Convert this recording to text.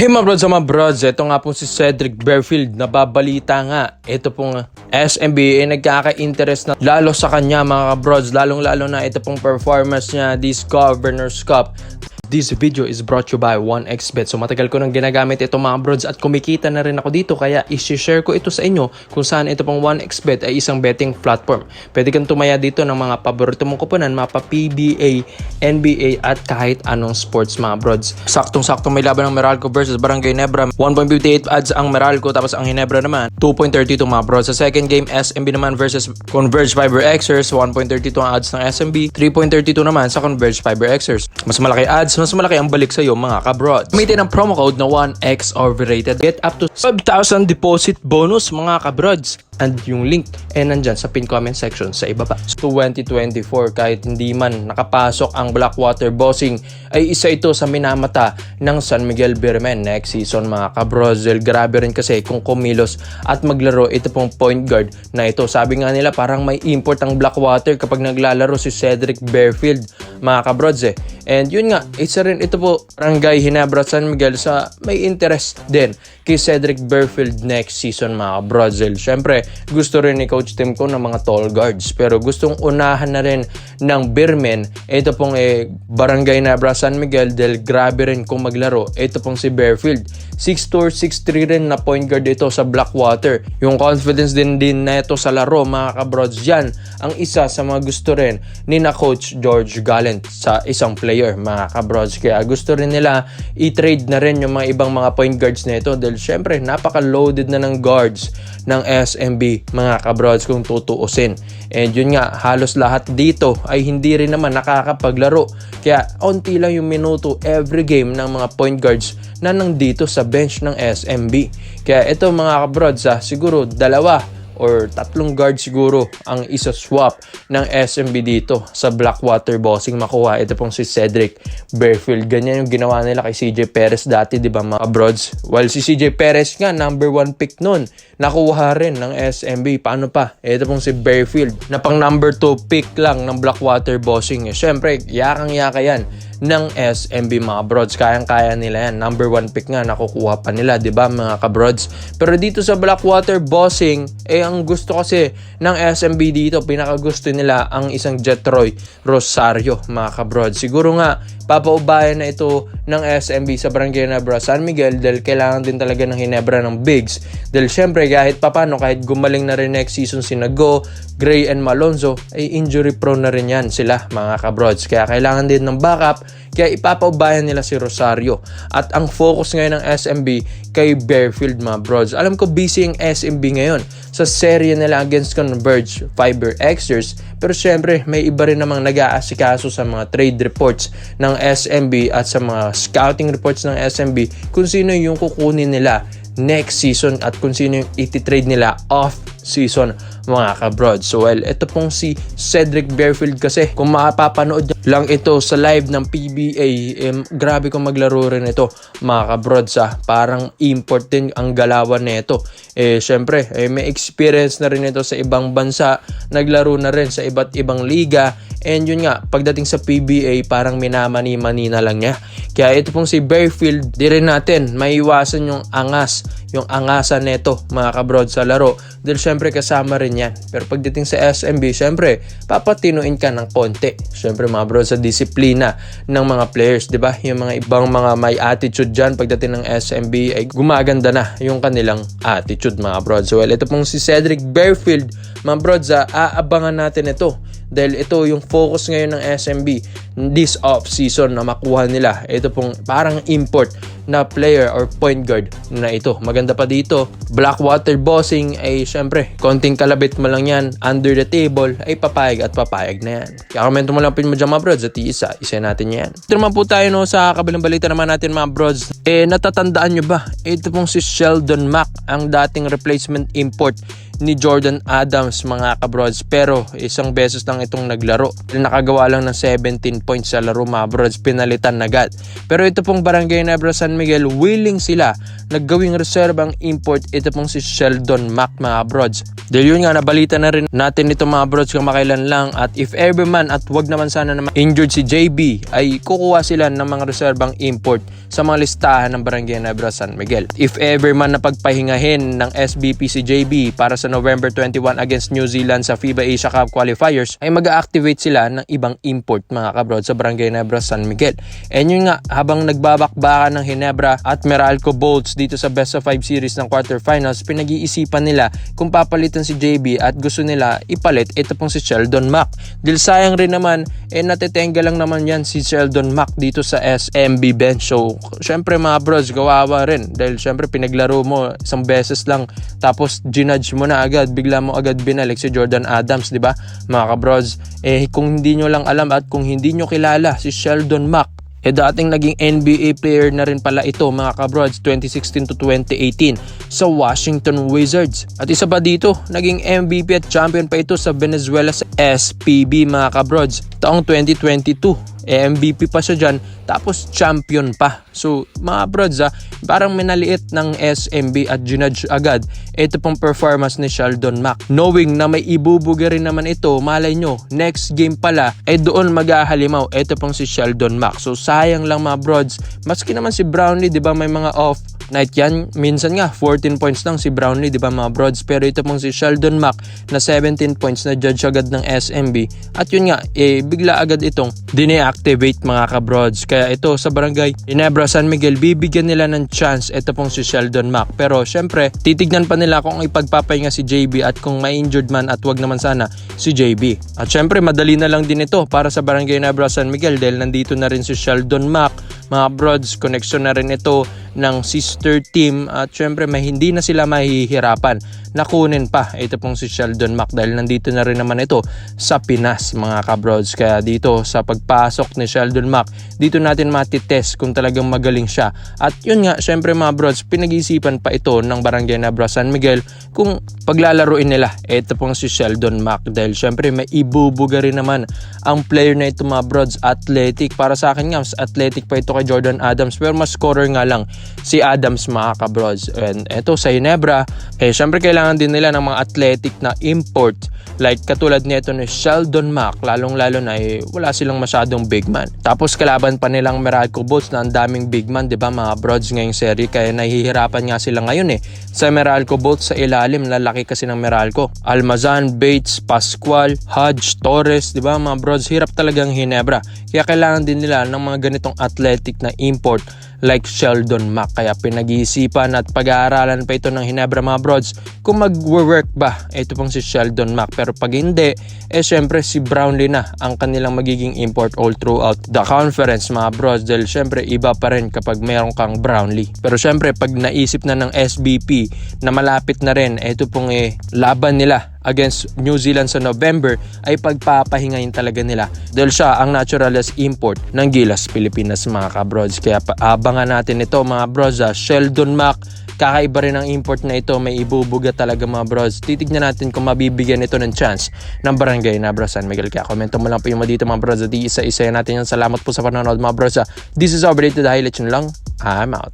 Hey mga brods, ito nga pong si Cedric Berfield, nababalita nga, ito pong SMB nagkaka-interest na lalo sa kanya mga brods, lalong-lalo na ito pong performance niya this Governor's Cup. This video is brought to you by 1xBet. So matagal ko nang ginagamit ito mga brods at kumikita na rin ako dito kaya i-share ko ito sa inyo kung saan ito pong 1xBet ay isang betting platform. Pwede kang tumaya dito ng mga paborito mong kuponan, mapa PBA, NBA at kahit anong sports mga brods. Saktong-sakto may laban ng Meralco versus Barangay Ginebra. 1.58 odds ang Meralco tapos ang Ginebra naman 2.32 mga brods. Sa second game SMB naman versus Converge Fiber Xers, 1.32 ang odds ng SMB, 3.32 naman sa Converge Fiber Xers. Mas malaki odds, mas malaki ang balik sa iyo mga kabrods. Gamitin ang promo code na 1x overrated. Get up to 5,000 deposit bonus mga kabrods. And yung link ay nandyan sa pin comment section sa ibaba. 2024 kahit hindi man nakapasok ang Blackwater Bossing ay isa ito sa minamata ng San Miguel Beermen next season mga kabrods. Grabe rin kasi kung kumilos at maglaro ito pong point guard na ito. Sabi nga nila parang may import ang Blackwater kapag naglalaro si Cedric Berfield mga kabrods And yun nga, isa rin ito po Barangay Ginebra San Miguel sa may interest din kay Cedric Berfield next season mga kabrods. Syempre, gusto rin ni Coach Tim ko ng mga tall guards pero gustong unahan na rin ng Beermen ito pong Barangay Ginebra San Miguel dahil grabe rin kung maglaro ito pong si Berfield. 6'2 or 6'3 rin na point guard ito sa Blackwater. Yung confidence din na ito sa laro mga kabrods, yan ang isa sa mga gusto rin ni na Coach George Gallant sa isang player mga kabrods. Kaya gusto rin nila i-trade na rin yung mga ibang mga point guards na ito dahil syempre napaka-loaded na ng guards ng SMB mga kabrods kung tutuusin. And yun nga, halos lahat dito ay hindi rin naman nakakapaglaro. Kaya onti lang yung minuto every game ng mga point guards na nandito sa bench ng SMB. Kaya ito mga kabrods siguro dalawa or tatlong guard siguro ang isa-swap ng SMB dito sa Blackwater Bossing makuha ito pong si Cedric Berfield. Ganyan yung ginawa nila kay CJ Perez dati, di ba mga brods? While si CJ Perez nga number 1 pick nun, nakuha rin ng SMB. Paano pa? Ito pong si Berfield na pang number 2 pick lang ng Blackwater Bossing. Siyempre, yakang-yaka yan ng SMB mga brods. Kayang-kaya nila yan. Number 1 pick nga nakukuha pa nila, 'di ba mga kabrods? Pero dito sa Blackwater Bossing, ang gusto kasi ng SMB dito, pinakagusto nila ang isang Jetroy Rosario mga kabrods. Siguro nga papaubayan na ito ng SMB sa Barangay Ginebra San Miguel dahil kailangan din talaga ng Ginebra ng bigs. Dahil syempre kahit papano, kahit gumaling na rin next season si Nago, Gray and Malonzo, ay injury prone na rin yan sila mga kabrods. Kaya kailangan din ng backup. Kaya ipapaubayan nila si Rosario. At ang focus ngayon ng SMB kay Berfield mga brods. Alam ko busy ang SMB ngayon sa serye nila against Converge Fiber Xers. Pero syempre may iba rin namang nag-aasikaso sa mga trade reports ng SMB at sa mga scouting reports ng SMB kung sino yung kukunin nila next season at kung sino yung iti-trade nila off season mga kabrods. So ito pong si Cedric Berfield kasi kung mapapanood lang ito sa live ng PBA, grabe kung maglaro rin ito mga kabrods. Parang import din ang galawan nito. Syempre may experience na rin ito sa ibang bansa, naglaro na rin sa iba't ibang liga. And yun nga, pagdating sa PBA parang minamani-mani na lang niya. Kaya ito pong si Berfield, di rin natin maiwasan yung angasan neto mga kabrods sa laro. Dahil syempre kasama rin yan. Pero pagdating sa SMB, syempre papatinuin ka ng konti. Syempre mga bro, sa disiplina ng mga players, di ba? Yung mga ibang mga may attitude dyan, pagdating ng SMB ay gumaganda na yung kanilang attitude mga bro. So ito pong si Cedric Berfield, mga bro, aabangan natin ito. Dahil ito yung focus ngayon ng SMB this off-season na makuha nila. Ito pong parang import na player or point guard na ito. Maganda pa dito, Blackwater Bossing ay syempre, konting kalabit mo lang yan under the table ay papayag at papayag na yan. Kaya komento mo lang pin mo dyan mga brods at isa natin yan. Ito naman po tayo sa kabilang balita naman natin mga brods. Natatandaan nyo ba? Ito pong si Sheldon Mack, ang dating replacement import ni Jordan Adams mga kabrods, pero isang beses lang itong naglaro. Nakagawa lang ng 17 points sa laro mga brods, pinalitan agad. Pero ito pong Barangay Nebra San Miguel, willing sila naggawing reserbang import ito pong si Sheldon Mac mga brods. Dahil yun nga, nabalita na rin natin ito mga brods kamakailan lang, at if ever man at wag naman sana na injured si JB, ay kukuha sila ng mga reserbang import sa mga listahan ng Barangay Nebra San Miguel. If ever man napagpahingahin ng SBP si JB para sa November 21 against New Zealand sa FIBA Asia Cup qualifiers, ay mag-activate sila ng ibang import mga kabrod sa Barangay Nebra San Miguel. And yun nga, habang nagbabakbakan ng Ginebra at Meralco Bolts dito sa best of 5 series ng quarterfinals, pinag-iisipan nila kung papalitan si JB at gusto nila ipalit ito pong si Sheldon Mac. Dahil sayang rin naman, natitenga lang naman yan si Sheldon Mac dito sa SMB bench. So, syempre mga bros, gawawa rin. Dahil syempre pinaglaro mo isang beses lang, tapos ginudge mo na agad, bigla mo agad binalik si Jordan Adams, di ba mga kabros? Kung hindi nyo lang alam at kung hindi nyo kilala si Sheldon Mac, dating naging NBA player na rin pala ito mga kabrods 2016 to 2018 sa Washington Wizards. At isa pa dito, naging MVP at champion pa ito sa Venezuela sa SPB mga kabrods taong 2022. MVP pa siya dyan, tapos champion pa. So mga brods parang minaliit ng SMB at ginudge agad ito pong performance ni Sheldon Mac. Knowing na may ibubuga rin naman ito, malay nyo, next game pala, doon maghahalimaw ito pong si Sheldon Mac. So sayang lang mga brods, maski naman si Brownlee, di ba may mga off night yan, minsan nga 14 points lang si Brownlee, di ba mga brods, pero ito pong si Sheldon Mac na 17 points na judge agad ng SMB, at yun nga, bigla agad itong dine-activate mga kabrods. Kaya ito sa Barangay Nebra San Miguel, bibigyan nila ng chance ito pong si Sheldon Mac, pero syempre titignan pa nila kung ipagpapahinga si JB at kung may injured man, at wag naman sana si JB. At syempre madali na lang din ito para sa Barangay Nebra San Miguel dahil nandito na rin si Sheldon Mac mga brods, connection na rin ito ng sister team, at syempre hindi na sila mahihirapan na kunin pa ito pong si Sheldon Mac dahil nandito na rin naman ito sa Pinas mga kabrods. Kaya dito sa pagpasok ni Sheldon Mac, dito natin matitest kung talagang magaling siya. At yun nga, syempre mga brods, pinag-iisipan pa ito ng Barangay Nebra San Miguel kung paglalaruin nila ito pong si Sheldon Mac dahil syempre may ibubuga rin naman ang player na ito mga brods. Athletic, para sa akin nga mas athletic pa ito kay Jordan Adams, pero mas scorer nga lang si Adams mga kabrods. And eto sa Ginebra, syempre kailangan din nila ng mga athletic na import like katulad nito ni Sheldon Mac, lalong lalo na wala silang masyadong big man. Tapos kalaban pa nilang Meralco Bolts na ang daming big man, di ba mga brods, ngayong serie, kaya nahihirapan nga sila ngayon sa Meralco Bolts. Sa ilalim, lalaki kasi ng Meralco, Almazan, Bates, Pascual, Hodge, Torres, di ba mga brods, hirap talagang Ginebra. Kaya kailangan din nila ng mga ganitong athletic na import like Sheldon Mac. Kaya pinag-iisipan at pag-aaralan pa ito ng Ginebra mga brods kung mag-work ba ito pong si Sheldon Mac. Pero pag hindi, syempre si Brownlee na ang kanilang magiging import all throughout the conference mga brods, dahil syempre iba pa rin kapag meron kang Brownlee. Pero syempre pag naisip na ng SBP na malapit na rin ito pong laban nila against New Zealand sa November, ay pagpapahingayin talaga nila dahil siya ang naturalized import ng Gilas Pilipinas mga kabrods. Kaya abangan natin ito mga bros. Sheldon Mac, kakaiba rin ang import na ito, may ibubuga talaga mga bros. Titignan natin kung mabibigyan ito ng chance ng Barangay Nebra San Miguel. Kaya komento mo lang po yung dito mga bros, at isa-isa natin yan. Salamat po sa panonood mga bros. This is our update to the highlights lang. I'm out.